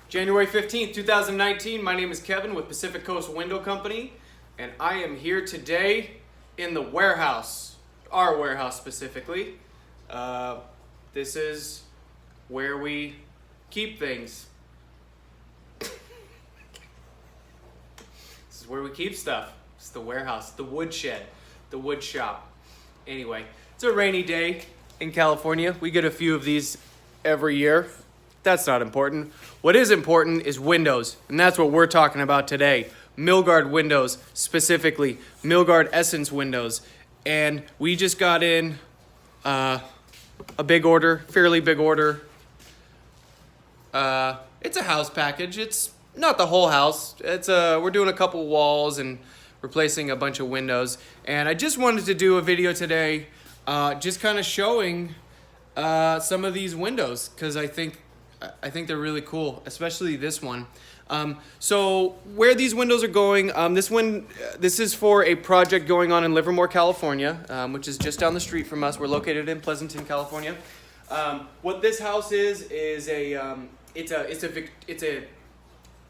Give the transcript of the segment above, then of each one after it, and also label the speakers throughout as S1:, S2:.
S1: January 15th, 2019. My name is Kevin with Pacific Coast Window Company, and I am here today in the warehouse, our warehouse specifically. This is where we keep things. This is where we keep stuff. It's the warehouse, the woodshed, the wood shop. Anyway, it's a rainy day in California. We get a few of these every year. That's not important. What is important is windows, and that's what we're talking about today. Milgard windows, specifically Milgard Essence windows. And we just got in a big order, fairly big order. It's a house package. It's not the whole house. We're doing a couple walls and replacing a bunch of windows. And I just wanted to do a video today, just kind of showing some of these windows, because I think they're really cool, especially this one. So where these windows are going, this is for a project going on in Livermore, California, which is just down the street from us. We're located in Pleasanton, California. What this house is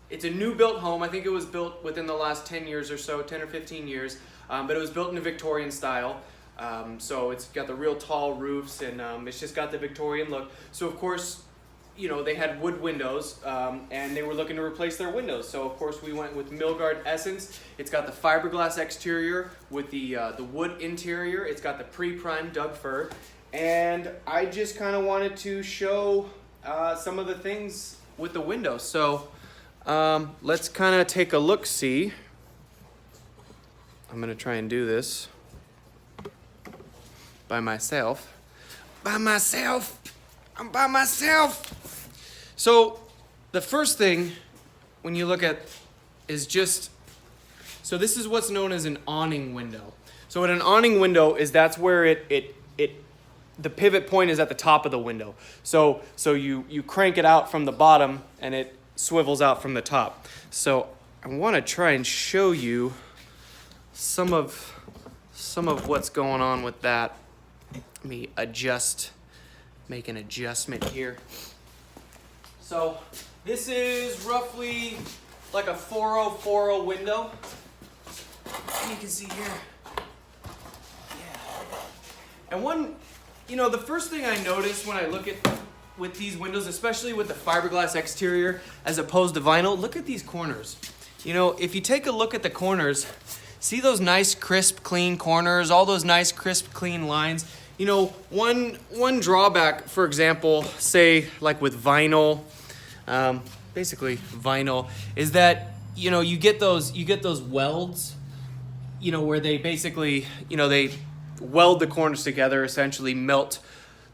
S1: it's a new built home. I think it was built within the last 10 years or so, 10 or 15 years, but it was built in a Victorian style. So it's got the real tall roofs, and it's just got the Victorian look. So of course, you know, they had wood windows, and they were looking to replace their windows. So of course we went with Milgard Essence. It's got the fiberglass exterior with the wood interior. It's got the pre-primed Doug fir. And I just kind of wanted to show some of the things with the windows. So let's kind of take a look-see. I'm gonna try and do this by myself. I'm by myself. So the first thing when you look at is so this is what's known as an awning window. So what an awning window is, that's where the pivot point is at the top of the window. So you crank it out from the bottom and it swivels out from the top. So I want to try and show you some of what's going on with that. Let me make an adjustment here. So this is roughly like a 4040 window. You can see here. Yeah. And the first thing I notice when I look at with these windows, especially with the fiberglass exterior as opposed to vinyl, look at these corners. You know, if you take a look at the corners, see those nice, crisp, clean corners, all those nice, crisp, clean lines. You know, one drawback, for example, say like with vinyl, basically vinyl, is that, you know, you get those welds, you know, where they basically, you know, they weld the corners together, essentially melt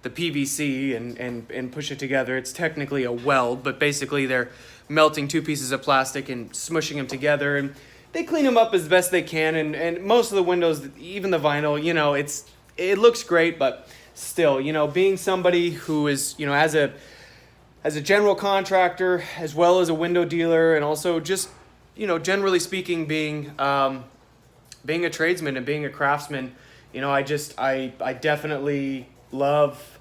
S1: the PVC and push it together. It's technically a weld, but basically they're melting two pieces of plastic and smushing them together, and they clean them up as best they can. And most of the windows, even the vinyl, you know, it looks great, but still, you know, being somebody who is, you know, as a general contractor, as well as a window dealer, and also just, you know, generally speaking, being a tradesman and being a craftsman, you know, I definitely love,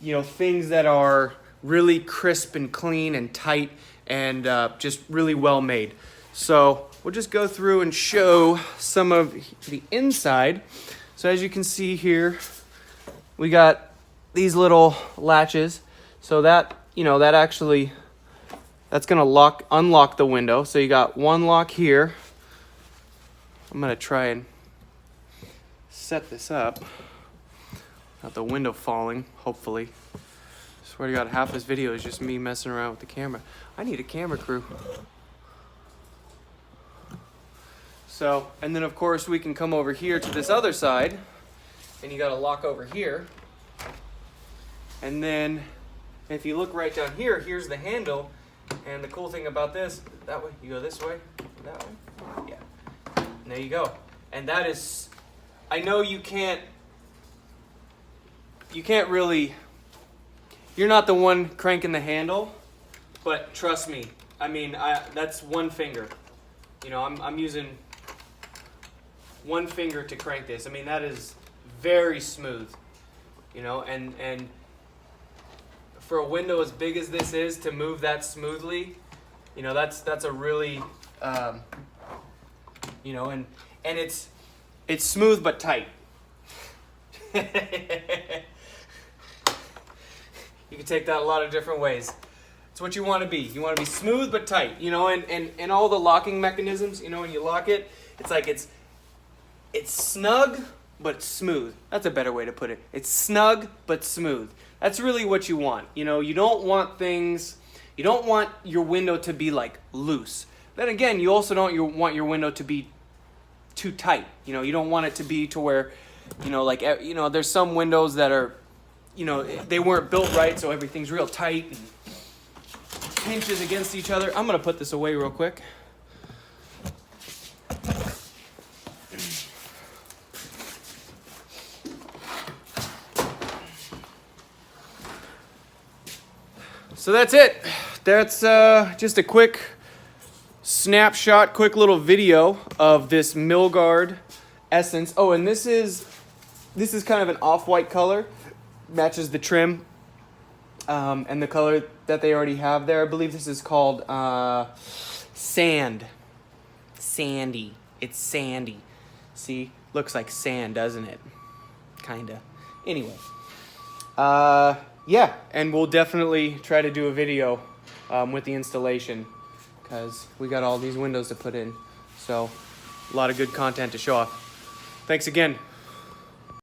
S1: you know, things that are really crisp and clean and tight and just really well made. So we'll just go through and show some of the inside. So as you can see here, we got these little latches. So that, you know, that's gonna unlock the window. So you got one lock here. I'm gonna try and set this up. Not the window falling, hopefully. Swear to God, half this video is just me messing around with the camera. I need a camera crew. So, and then of course we can come over here to this other side, and you got a lock over here. And then if you look right down here, here's the handle. And the cool thing about this, that way, you go this way, that way, yeah. And there you go. And that is, I know you can't really, you're not the one cranking the handle, but trust me, I mean, that's one finger. You know, I'm using one finger to crank this. I mean, that is very smooth, you know, and for a window as big as this is to move that smoothly, you know, that's a really, you know, and it's smooth but tight. You can take that a lot of different ways. It's what you want to be. You want to be smooth but tight, you know, and all the locking mechanisms, you know, when you lock it, it's like it's snug but smooth. That's a better way to put it. It's snug but smooth. That's really what you want. You know, you don't want your window to be like loose. Then again, you also don't want your window to be too tight. You know, you don't want it to be to where, you know, like, you know, there's some windows that are, you know, they weren't built right, so everything's real tight and pinches against each other. I'm gonna put this away real quick. So that's it. That's just a quick snapshot, quick little video of this Milgard Essence. Oh, and this is kind of an off-white color, matches the trim and the color that they already have there. I believe this is called Sandy. It's sandy. See, looks like sand, doesn't it? Kinda. Anyway. Yeah, and we'll definitely try to do a video with the installation because we got all these windows to put in. So, a lot of good content to show off. Thanks again.